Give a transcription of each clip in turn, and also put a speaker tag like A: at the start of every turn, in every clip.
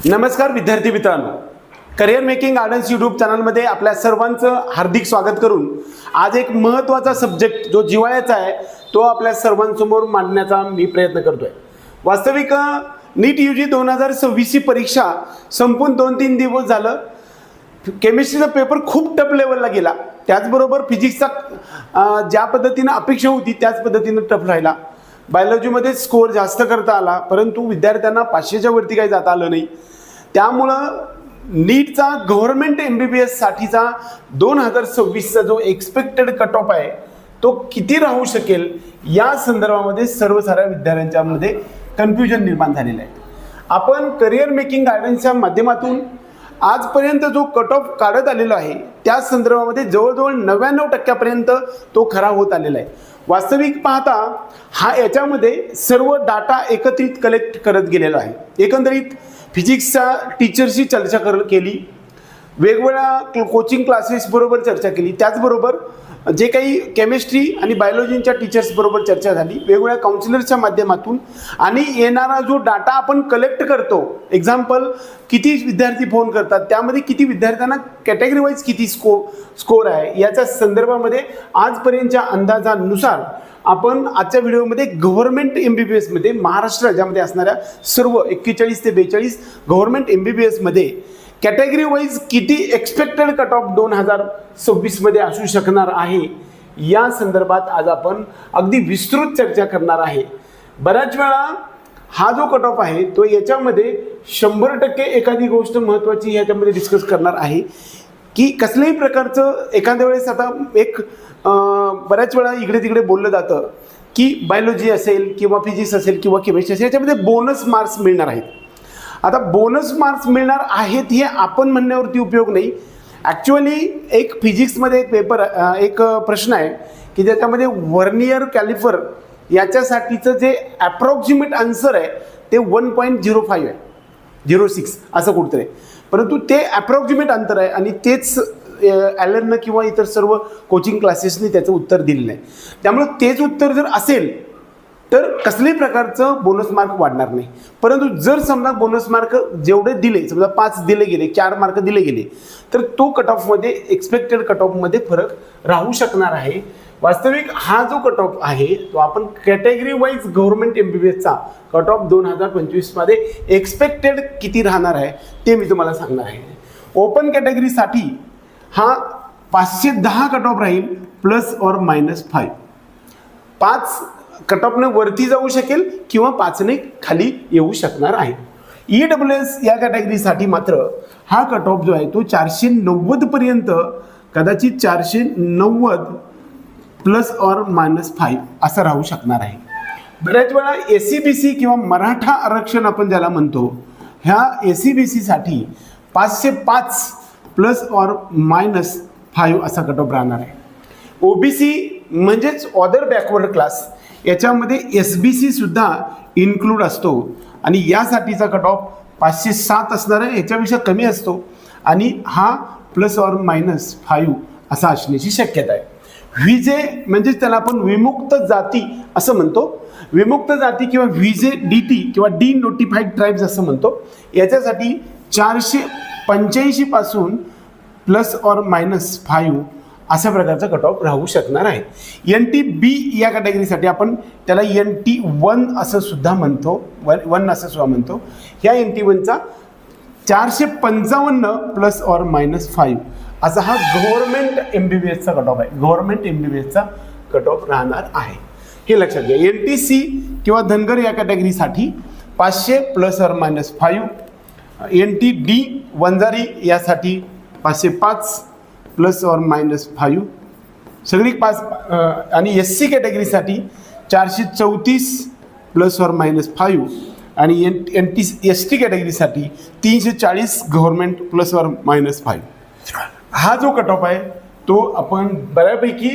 A: नमस्कार विद्यार्थी मित्रांनो, करिअर मेकिंग गार्डन्स यूट्यूब चॅनलमध्ये आपल्या सर्वांचं हार्दिक स्वागत करून आज एक महत्त्वाचा सब्जेक्ट जो जिव्हाळ्याचा आहे तो आपल्या सर्वांसमोर मांडण्याचा मी प्रयत्न करतोय। वास्तविक नीट यूजी 2026 ची परीक्षा संपून 2-3 दिवस झालं। केमिस्ट्रीचा पेपर खूप टफ लेवलला गेला, त्याचबरोबर फिजिक्सचा ज्या पद्धतीने अपेक्षा होती त्याच पद्धतीने टफ राहिला। बायोलॉजीमध्ये स्कोअर जास्त करता आला, परंतु विद्यार्थ्यांना 500च्या वरती काही जाता आलं नाही। त्यामुळं नीटचा गव्हर्नमेंट MBBS साठीचा 2026चा जो एक्सपेक्टेड कट ऑफ आहे तो किती राहू शकेल या संदर्भामध्ये सर्वसाऱ्या विद्यार्थ्यांच्यामध्ये कन्फ्युजन निर्माण झालेलं आहे। आपण करिअर मेकिंग गार्डन्सच्या माध्यमातून आजपर्यंत जो कट ऑफ काढत आलेला आहे त्या संदर्भामध्ये जवळजवळ 99% तो खरा होत आलेला आहे। वास्तविक पाहता हा याच्यामध्ये सर्व डाटा एकत्रित कलेक्ट करत गेलेला आहे। एकंदरीत फिजिक्सच्या टीचरशी चर्चा केली, वेगवेगळ्या कोचिंग क्लासेस बरोबर चर्चा केली, त्याचबरोबर जे काही केमिस्ट्री आणि बायोलॉजीच्या टीचर्स बरोबर चर्चा झाली, वेगवेगळ्या काउन्सिलर्सच्या माध्यमातून आणि येणारा जो डाटा आपण कलेक्ट करतो, एक्झाम्पल किती विद्यार्थी फोन करतात, त्यामध्ये किती विद्यार्थ्यांना कॅटेगरी वाईज किती स्कोर आहे याच्या संदर्भामध्ये आजपर्यंतच्या अंदाजानुसार आपण आजच्या व्हिडिओमध्ये गव्हर्नमेंट MBBS मध्ये महाराष्ट्र राज्यामध्ये असणाऱ्या सर्व 41 ते 42 गव्हर्नमेंट MBBS मध्ये कॅटेगरी वाईज किती एक्सपेक्टेड कट ऑफ 2026 मध्ये असू शकणार आहे या संदर्भात आज आपण अगदी विस्तृत चर्चा करणार आहे। बऱ्याच वेळा हा जो कट ऑफ आहे तो याच्यामध्ये 100% एखादी गोष्ट महत्त्वाची याच्यामध्ये डिस्कस करणार आहे की कसल्याही प्रकारचं एखाद्या वेळेस आता एक बऱ्याच वेळा इकडे तिकडे बोललं जातं की बायोलॉजी असेल किंवा फिजिक्स असेल किंवा केमिस्ट्री असेल याच्यामध्ये बोनस मार्क्स मिळणार आहेत। आता बोनस मार्क्स मिळणार आहेत हे आपण म्हणण्यावरती उपयोग नाही। ॲक्च्युअली एक फिजिक्समध्ये एक पेपर एक प्रश्न आहे की ज्याच्यामध्ये व्हर्नियर कॅलिपर याच्यासाठीचं जे ॲप्रॉक्सिमेट आन्सर आहे ते 1.05 आहे, 06 असं कुठतरी, परंतु ते ॲप्रॉक्सिमेट अंतर आहे आणि तेच ॲलननं किंवा इतर सर्व कोचिंग क्लासेसनी त्याचं उत्तर दिलेलं आहे। त्यामुळे तेच उत्तर जर असेल तर कसल्याही प्रकारचं बोनस मार्क वाढणार नाही। परंतु जर समजा बोनस मार्क जेवढे दिले, समजा 5 दिले गेले, 4 मार्क दिले गेले, तर तो कट ऑफमध्ये एक्सपेक्टेड कट ऑफमध्ये फरक राहू शकणार आहे। वास्तविक हा जो कट ऑफ आहे तो आपण कॅटेगरी वाईज गव्हर्नमेंट MBBSचा कट ऑफ 2025 मध्ये एक्सपेक्टेड किती राहणार आहे ते मी तुम्हाला सांगणार आहे। ओपन कॅटेगरीसाठी हा 510 कट ऑफ राहील ±5। 5 कट ऑफने वरती जाऊ शकेल किंवा 5ने खाली येऊ शकणार आहे। EWS या कॅटेगरीसाठी मात्र हा कट ऑफ जो आहे तो 490 पर्यंत, कदाचित 490 ±5 असा राहू शकणार आहे। बऱ्याच वेळा SCBC किंवा मराठा आरक्षण आपण ज्याला म्हणतो, ह्या SCBC साठी 505 ±5 असा कट ऑफ राहणार आहे। OBC म्हणजेच अदर बॅकवर्ड क्लास याच्यामध्ये SBC सुद्धा इन्क्लूड असतो आणि यासाठीचा कट ऑफ 507 असणार आहे, याच्यापेक्षा कमी असतो आणि हा ±5 असा असण्याची शक्यता आहे। व्हीजे म्हणजे त्याला आपण विमुक्त जाती असं म्हणतो, विमुक्त जाती किंवा VJDT किंवा डी नोटिफाईड ट्राईब्स असं म्हणतो, याच्यासाठी 485 पासून ±5 अशा प्रकारचा कट ऑफ राहू शकणार आहे। NTB या कॅटेगरीसाठी आपण त्याला NT1 असं सुद्धा म्हणतो, 1 असं सुद्धा म्हणतो। ह्या NT1चा 455 ±5 असा हा गव्हर्नमेंट MBBSचा कट ऑफ आहे, गव्हर्नमेंट MBBSचा कट ऑफ राहणार आहे, हे लक्षात घ्या। NTC किंवा धनगर या कॅटेगरीसाठी 500 ±5, NTD वंजारी यासाठी 505 ±5 सगळी 5, आणि SC कॅटेगरीसाठी 434 ±5 आणि ST कॅटेगरीसाठी 340 गव्हर्नमेंट ±5। हा जो कट ऑफ आहे तो आपण बऱ्यापैकी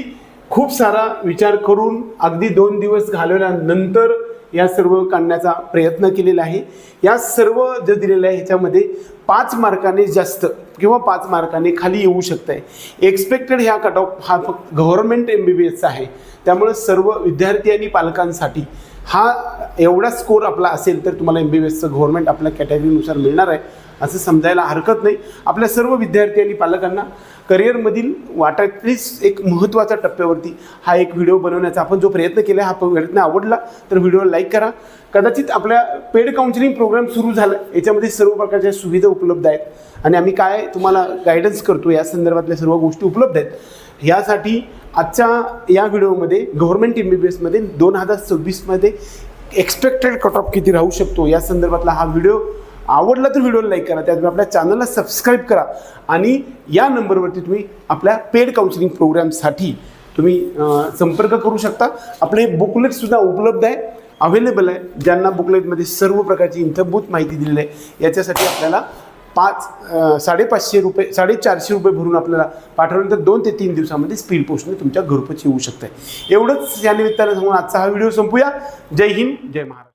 A: खूप सारा विचार करून अगदी 2 दिवस घालवल्यानंतर या सर्व काढण्याचा प्रयत्न केलेला आहे। या सर्व जे दिलेलं आहे ह्याच्यामध्ये 5 मार्काने जास्त किंवा 5 मार्काने खाली येऊ शकतं आहे। एक्सपेक्टेड ह्या कट ऑफ हा फक्त गव्हर्नमेंट MBBSचा आहे, त्यामुळे सर्व विद्यार्थी आणि पालकांसाठी हा एवढा स्कोर आपला असेल तर तुम्हाला MBBSचं गव्हर्नमेंट आपल्या कॅटेगरीनुसार मिळणार आहे असं समजायला हरकत नाही. आपल्या सर्व विद्यार्थी आणि पालकांना करिअरमधील वाटातलीच एक महत्त्वाच्या टप्प्यावरती हा एक व्हिडिओ बनवण्याचा आपण जो प्रयत्न केला हा प्रयत्न आवडला तर व्हिडिओला लाईक करा. कदाचित आपल्या पेड काउन्सिलिंग प्रोग्राम सुरू झाला, याच्यामध्ये सर्व प्रकारच्या सुविधा उपलब्ध आहेत आणि आम्ही काय तुम्हाला गायडन्स करतो या संदर्भातल्या सर्व गोष्टी उपलब्ध आहेत. यासाठी आजच्या या व्हिडिओमध्ये गव्हर्नमेंट MBBSमध्ये 2026मध्ये एक्सपेक्टेड कट ऑफ किती राहू शकतो या संदर्भातला हा व्हिडिओ आवडला तर व्हिडिओला लाईक करा, त्यातून आपल्या चॅनलला सबस्क्राईब करा आणि या नंबरवरती तुम्ही आपल्या पेड काउन्सिलिंग प्रोग्रामसाठी तुम्ही संपर्क करू शकता. आपले बुकलेटसुद्धा उपलब्ध आहे, अवेलेबल आहे. ज्यांना बुकलेटमध्ये सर्व प्रकारची इत्थंभूत माहिती दिलेली आहे याच्यासाठी आपल्याला 550 रुपये 450 रुपये भरून आपल्याला पाठवल्यानंतर 2 ते 3 दिवसामध्ये स्पीड पोस्टने तुमच्या घरपोच येऊ शकते. एवढंच या निमित्तानं सांगून आजचा हा व्हिडिओ संपूया. जय हिंद, जय महाराष्ट्र.